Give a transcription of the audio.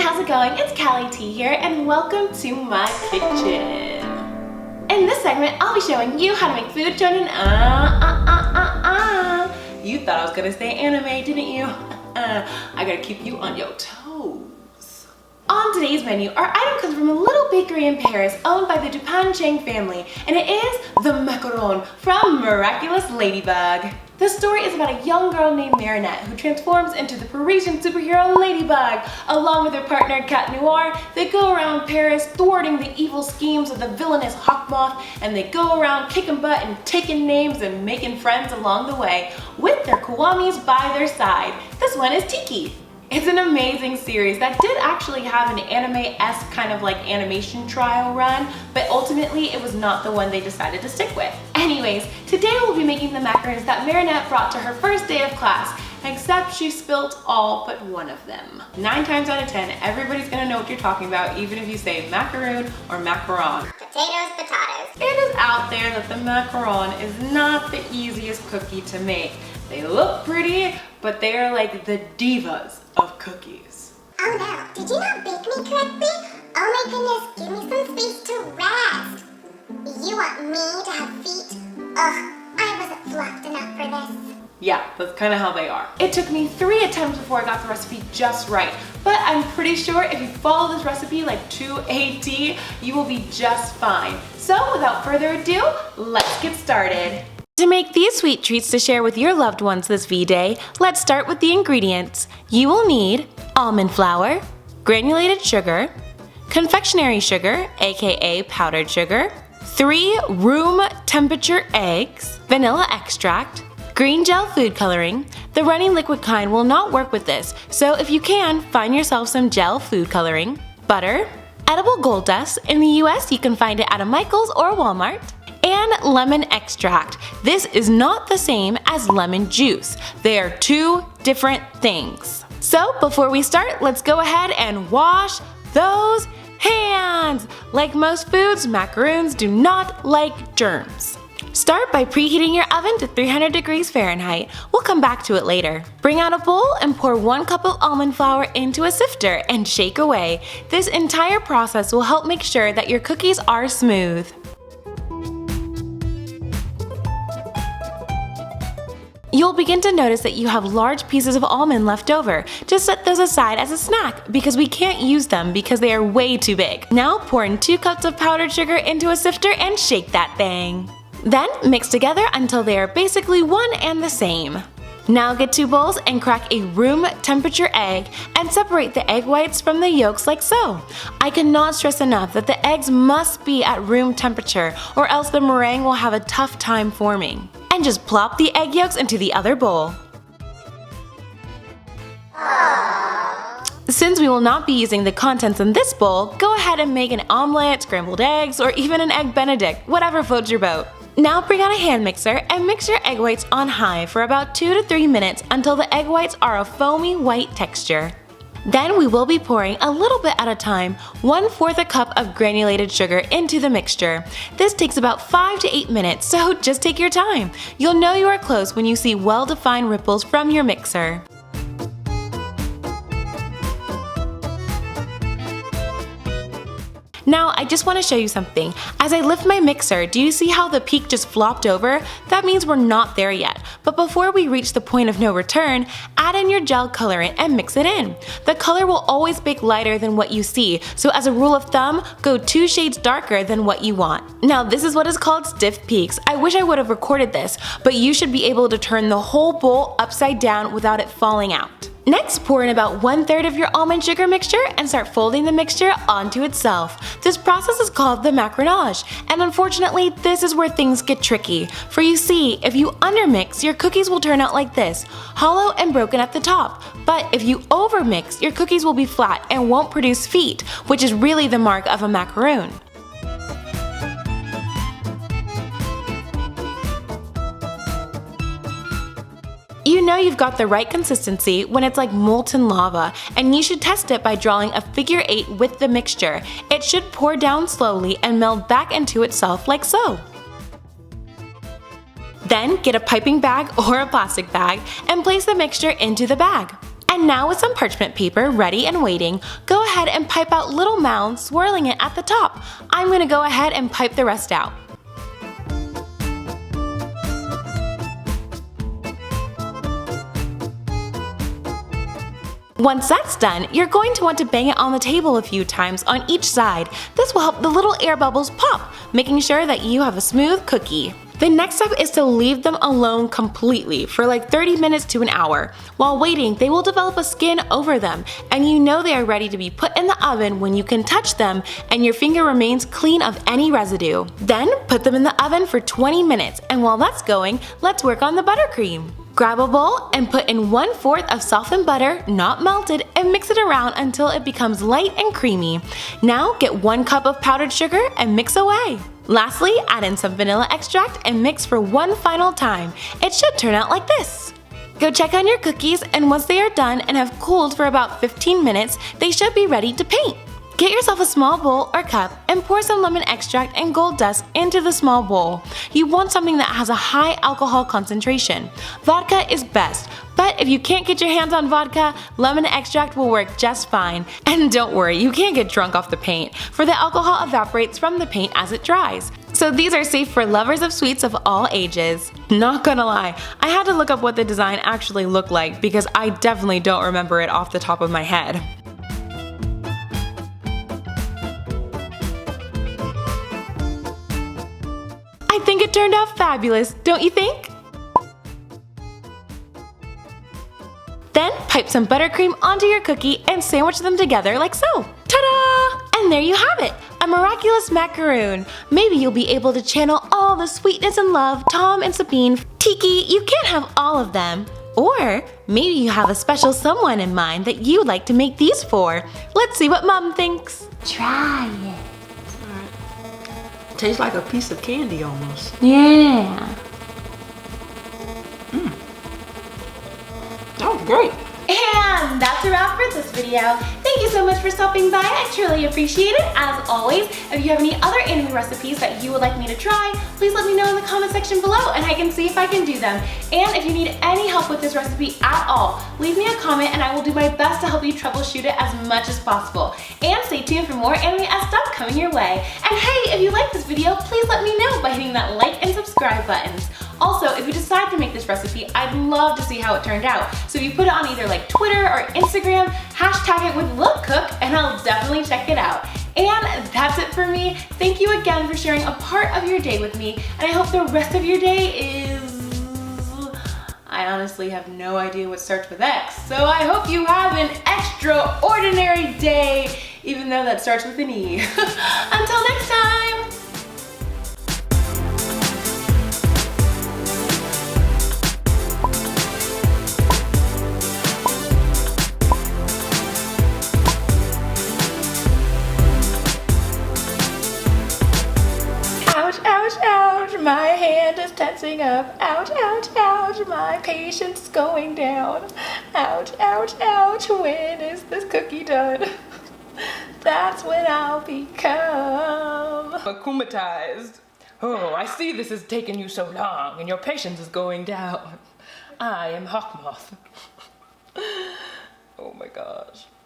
how's it going? It's Cali T here and welcome to my kitchen. In this segment, I'll be showing you how to make food turn in You thought I was gonna say anime, didn't you? I gotta keep you on your toes. On today's menu, our item comes from a little bakery in Paris owned by the Chang family, and it is the Macaron from Miraculous Ladybug. The story is about a young girl named Marinette who transforms into the Parisian superhero Ladybug. Along with her partner Cat Noir, they go around Paris thwarting the evil schemes of the villainous Hawkmoth, and they go around kicking butt and taking names and making friends along the way with their Kwamis by their side. This one is Tikki. It's an amazing series that did actually have an anime-esque kind of like animation trial run, but ultimately it was not the one they decided to stick with. Anyways, today we'll be making the macarons that Marinette brought to her first day of class, except she spilt all but one of them. 9 times out of 10, everybody's gonna know what you're talking about, even if you say macaroon or macaron. Potatoes, potatoes. It is out there that the macaron is not the easiest cookie to make. They look pretty, but they are like the divas of cookies. Oh no, did you not bake me correctly? Oh my goodness, give me some space to rest. You want me to have feet? Ugh, I wasn't fluffed enough for this. Yeah, that's kind of how they are. It took me 3 attempts before I got the recipe just right, but I'm pretty sure if you follow this recipe like to a T, you will be just fine. So without further ado, let's get started. To make these sweet treats to share with your loved ones this V-Day, let's start with the ingredients. You will need almond flour, granulated sugar, confectionery sugar, aka powdered sugar, 3 room temperature eggs, vanilla extract, green gel food coloring. The running liquid kind will not work with this, so if you can, find yourself some gel food coloring, butter, edible gold dust. In the US, you can find it at a Michael's or Walmart. And lemon extract. This is not the same as lemon juice. They are 2 different things. So before we start, let's go ahead and wash those hands. Like most foods, macaroons do not like germs. Start by preheating your oven to 300 degrees Fahrenheit. We'll come back to it later. Bring out a bowl and pour 1 cup of almond flour into a sifter and shake away. This entire process will help make sure that your cookies are smooth. You'll begin to notice that you have large pieces of almond left over. Just set those aside as a snack because we can't use them because they are way too big. Now pour in 2 cups of powdered sugar into a sifter and shake that thing. Then mix together until they are basically one and the same. Now get 2 bowls and crack a room temperature egg and separate the egg whites from the yolks like so. I cannot stress enough that the eggs must be at room temperature or else the meringue will have a tough time forming. And just plop the egg yolks into the other bowl. Since we will not be using the contents in this bowl, go ahead and make an omelet, scrambled eggs, or even an egg benedict, whatever floats your boat. Now bring out a hand mixer and mix your egg whites on high for about 2 to 3 minutes until the egg whites are a foamy white texture. Then we will be pouring a little bit at a time, 1/4 a cup of granulated sugar into the mixture. This takes about 5 to 8 minutes, so just take your time. You'll know you are close when you see well-defined ripples from your mixer. Now I just want to show you something. As I lift my mixer, do you see how the peak just flopped over? That means we're not there yet. But before we reach the point of no return, add in your gel colorant and mix it in. The color will always bake lighter than what you see, so as a rule of thumb, go 2 shades darker than what you want. Now this is what is called stiff peaks. I wish I would have recorded this, but you should be able to turn the whole bowl upside down without it falling out. Next, pour in about 1/3 of your almond sugar mixture and start folding the mixture onto itself. This process is called the macaronage, and unfortunately, this is where things get tricky. For you see, if you undermix, your cookies will turn out like this, hollow and broken at the top. But if you overmix, your cookies will be flat and won't produce feet, which is really the mark of a macaroon. You know you've got the right consistency when it's like molten lava, and you should test it by drawing a figure 8 with the mixture. It should pour down slowly and meld back into itself like so. Then get a piping bag or a plastic bag and place the mixture into the bag. And now with some parchment paper ready and waiting, go ahead and pipe out little mounds, swirling it at the top. I'm going to go ahead and pipe the rest out. Once that's done, you're going to want to bang it on the table a few times on each side. This will help the little air bubbles pop, making sure that you have a smooth cookie. The next step is to leave them alone completely for like 30 minutes to an hour. While waiting, they will develop a skin over them, and you know they are ready to be put in the oven when you can touch them and your finger remains clean of any residue. Then put them in the oven for 20 minutes, and while that's going, let's work on the buttercream. Grab a bowl and put in 1/4 of softened butter, not melted, and mix it around until it becomes light and creamy. Now get 1 cup of powdered sugar and mix away. Lastly, add in some vanilla extract and mix for one final time. It should turn out like this. Go check on your cookies, and once they are done and have cooled for about 15 minutes, they should be ready to paint. Get yourself a small bowl or cup and pour some lemon extract and gold dust into the small bowl. You want something that has a high alcohol concentration. Vodka is best, but if you can't get your hands on vodka, lemon extract will work just fine. And don't worry, you can't get drunk off the paint, for the alcohol evaporates from the paint as it dries. So these are safe for lovers of sweets of all ages. Not gonna lie, I had to look up what the design actually looked like because I definitely don't remember it off the top of my head. I think it turned out fabulous, don't you think? Then pipe some buttercream onto your cookie and sandwich them together like so. Ta-da! And there you have it, a miraculous macaroon. Maybe you'll be able to channel all the sweetness and love Tom and Sabine. Tikki, you can't have all of them. Or maybe you have a special someone in mind that you'd like to make these for. Let's see what Mom thinks. Try it. Tastes like a piece of candy almost. Yeah. That was great. And that's a wrap for this video. Thank you so much for stopping by. I truly appreciate it. As always, if you have any other anime recipes that you would like me to try, please let me know in the comment section below and I can see if I can do them. And if you need any help with this recipe at all, leave me a comment and I will do my best to help you troubleshoot it as much as possible. And stay tuned for more anime stuff coming your way. And hey, if you like this video, please let me know by hitting that like and subscribe buttons. Also, if you decide to make this recipe, I'd love to see how it turned out. So if you put it on either like Twitter or Instagram, hashtag it with LookCook and I'll definitely check it out. And that's it for me. Thank you again for sharing a part of your day with me, and I hope the rest of your day is... I honestly have no idea what starts with X, so I hope you have an extraordinary day, even though that starts with an E. Until next time! Ouch, ouch, ouch, my hand is tensing up. Ouch, ouch, ouch, my patience is going down. Ouch, ouch, ouch, when is this cookie done? That's when I'll become Akumatized. Oh, I see this has taken you so long and your patience is going down. I am Hawkmoth. Oh my gosh.